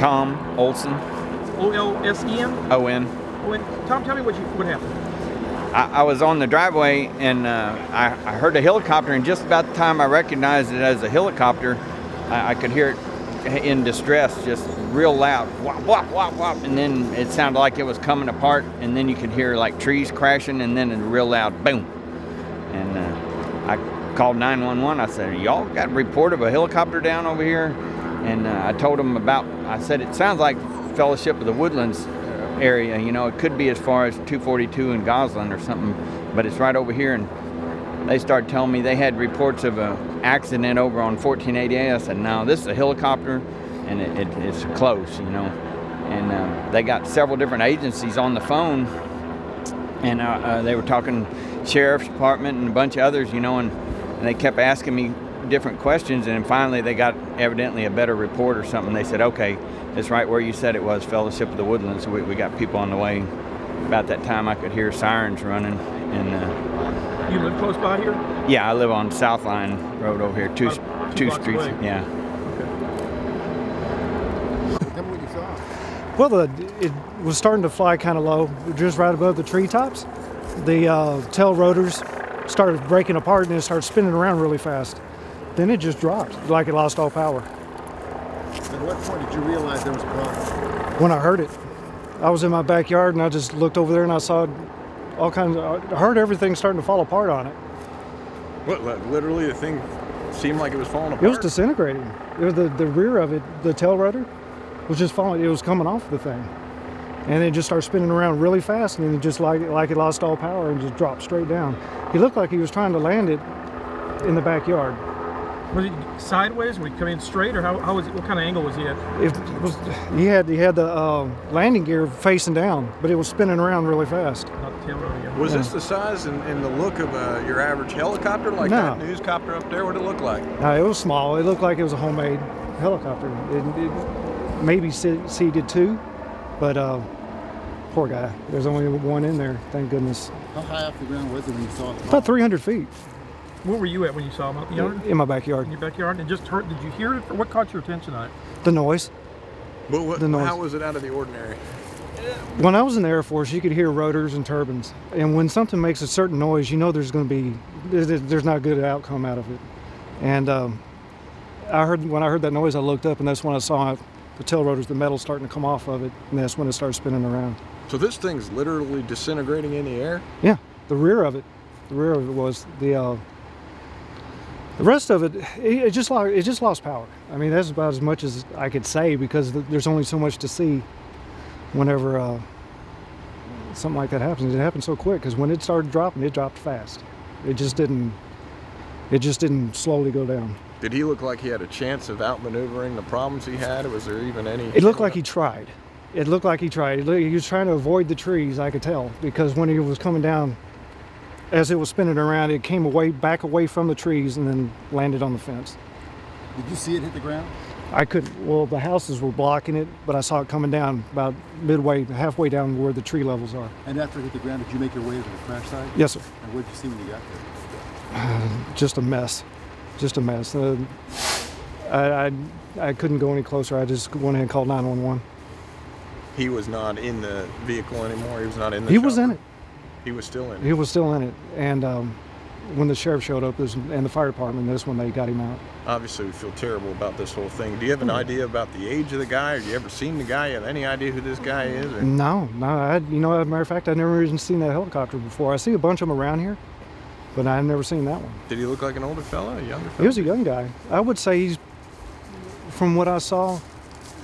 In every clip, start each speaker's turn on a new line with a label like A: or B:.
A: Tom Olson.
B: O-L-S-E-N?
A: O-N.
B: Tom, tell me what happened.
A: I was on the driveway and I heard a helicopter, and just about the time I recognized it as a helicopter, I could hear it in distress, just real loud, whop, whop, whop, whop, and then it sounded like it was coming apart, and then you could hear like trees crashing, and then a real loud boom. And I called 911. I said, y'all got a report of a helicopter down over here? And I told them I said, it sounds like Fellowship of the Woodlands area, you know, it could be as far as 242 and Gosling or something, but it's right over here. And they started telling me they had reports of an accident over on 1488. I said, no, this is a helicopter, and it's close, you know. And they got several different agencies on the phone, and they were talking sheriff's department and a bunch of others, you know, and they kept asking me different questions, and then finally they got evidently a better report or something. They said, okay, it's right where you said it was, Fellowship of the Woodlands. We got people on the way. About that time I could hear sirens running. And
B: you live close by here?
A: Yeah, I live on Southline Road over here, two streets.
B: Away.
A: Yeah.
C: Okay. Tell me what you saw.
D: Well, it was starting to fly kind of low, just right above the treetops. The tail rotors started breaking apart, and it started spinning around really fast. Then it just dropped, like it lost all power.
C: At what point did you realize there was a problem?
D: When I heard it, I was in my backyard, and I just looked over there, and I saw all kinds of, I heard everything starting to fall apart on it.
E: What, literally the thing seemed like it was falling apart?
D: It was disintegrating. It was the rear of it, the tail rotor, was just falling. It was coming off the thing. And it just started spinning around really fast, and it just like it lost all power and just dropped straight down. He looked like he was trying to land it in the backyard.
B: Was it sideways? Were you coming straight, or how was it? What kind of angle was he at?
D: He had the landing gear facing down, but it was spinning around really fast.
B: Not the tail rotor again.
E: Was this the size and the look of your average helicopter, like
D: No.
E: that newscopter up there? What did it look like?
D: No, it was small. It looked like it was a homemade helicopter. It maybe seated two, but poor guy. There's only one in there, thank goodness.
C: How high off the ground was it when you saw it?
D: About 300 feet.
B: Where were you at when you saw him? Out in the yard?
D: In my backyard.
B: In your backyard? And just heard? Did you hear it? Or what caught your attention on it?
D: The noise.
E: But
D: The noise.
E: how was it out of the ordinary?
D: When I was in the Air Force, you could hear rotors and turbines. And when something makes a certain noise, you know there's going to be, there's not a good outcome out of it. And when I heard that noise, I looked up, and that's when I saw the tail rotors, the metal starting to come off of it, and that's when it started spinning around.
E: So this thing's literally disintegrating in the air?
D: Yeah, the rear of it was the rest of it. It just lost power. I mean, that's about as much as I could say, because there's only so much to see whenever something like that happens. It happened so quick, because when it started dropping, it dropped fast. It just didn't slowly go down.
E: Did he look like he had a chance of outmaneuvering the problems he had? Was there even any?
D: It looked like he tried. It looked like he tried. He was trying to avoid the trees, I could tell, because when he was coming down, as it was spinning around, it came back away from the trees and then landed on the fence.
C: Did you see it hit the ground?
D: I couldn't. Well, the houses were blocking it, but I saw it coming down about halfway down where the tree levels are.
C: And after it hit the ground, did you make your way to the crash site?
D: Yes, sir.
C: And what did you see when you got there?
D: Just a mess. Just a mess. I couldn't go any closer. I just went ahead and called 911.
E: He was not in the vehicle anymore? He was not in the
D: He was in it.
E: He was still in it?
D: He was still in it. And when the sheriff showed up and the fire department, that's when they got him out.
E: Obviously, we feel terrible about this whole thing. Do you have an idea about the age of the guy? Have you ever seen the guy? You have any idea who this guy is? Or?
D: No. As a matter of fact, I've never even seen that helicopter before. I see a bunch of them around here, but I've never seen that one.
E: Did he look like an older fella, a younger fella?
D: He was a young guy. I would say from what I saw,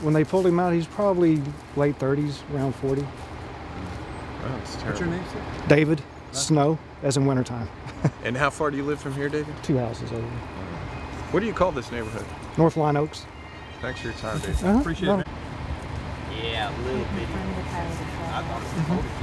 D: when they pulled him out, he's probably late 30s, around 40.
E: Oh, that's terrible.
C: What's your name, sir?
D: David Snow, as in wintertime.
E: And how far do you live from here, David?
D: 2 houses over.
E: What do you call this neighborhood?
D: Northline Oaks.
E: Thanks for your time, David.
B: Appreciate it.
A: Yeah, a little bit. I thought it was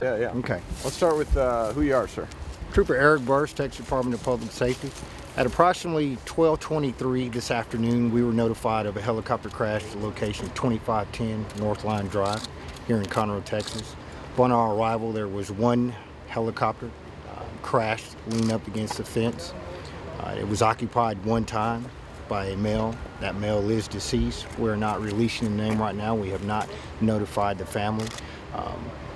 E: Yeah, yeah.
C: Okay.
E: Let's start with who you are, sir.
C: Trooper Eric Burst, Texas Department of Public Safety. At approximately 12:23 this afternoon, we were notified of a helicopter crash at the location of 2510 Northline Drive here in Conroe, Texas. Upon our arrival, there was one helicopter crashed, leaned up against the fence. It was occupied one time by a male. That male is deceased. We're not releasing the name right now. We have not notified the family.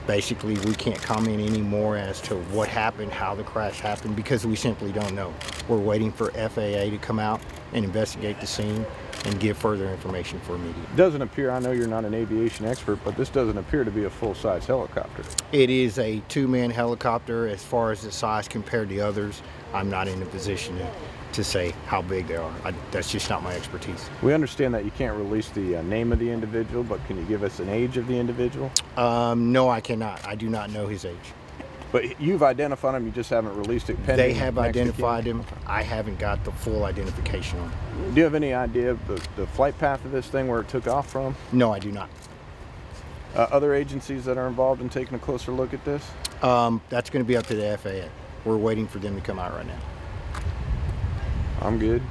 C: Basically, we can't comment anymore as to what happened, how the crash happened, because we simply don't know. We're waiting for FAA to come out and investigate the scene and give further information for media.
E: It doesn't appear, I know you're not an aviation expert, but this doesn't appear to be a full-size helicopter.
C: It is a two-man helicopter. As far as the size compared to others, I'm not in a position to say how big they are. That's just not my expertise.
E: We understand that you can't release the name of the individual, but can you give us an age of the individual?
C: No, I cannot. I do not know his age.
E: But you've identified him, you just haven't released it pending?
C: They have identified him. I haven't got the full identification on him.
E: Do you have any idea of the flight path of this thing, where it took off from?
C: No, I do not.
E: Other agencies that are involved in taking a closer look at this?
C: That's going to be up to the FAA. We're waiting for them to come out right now.
E: I'm good.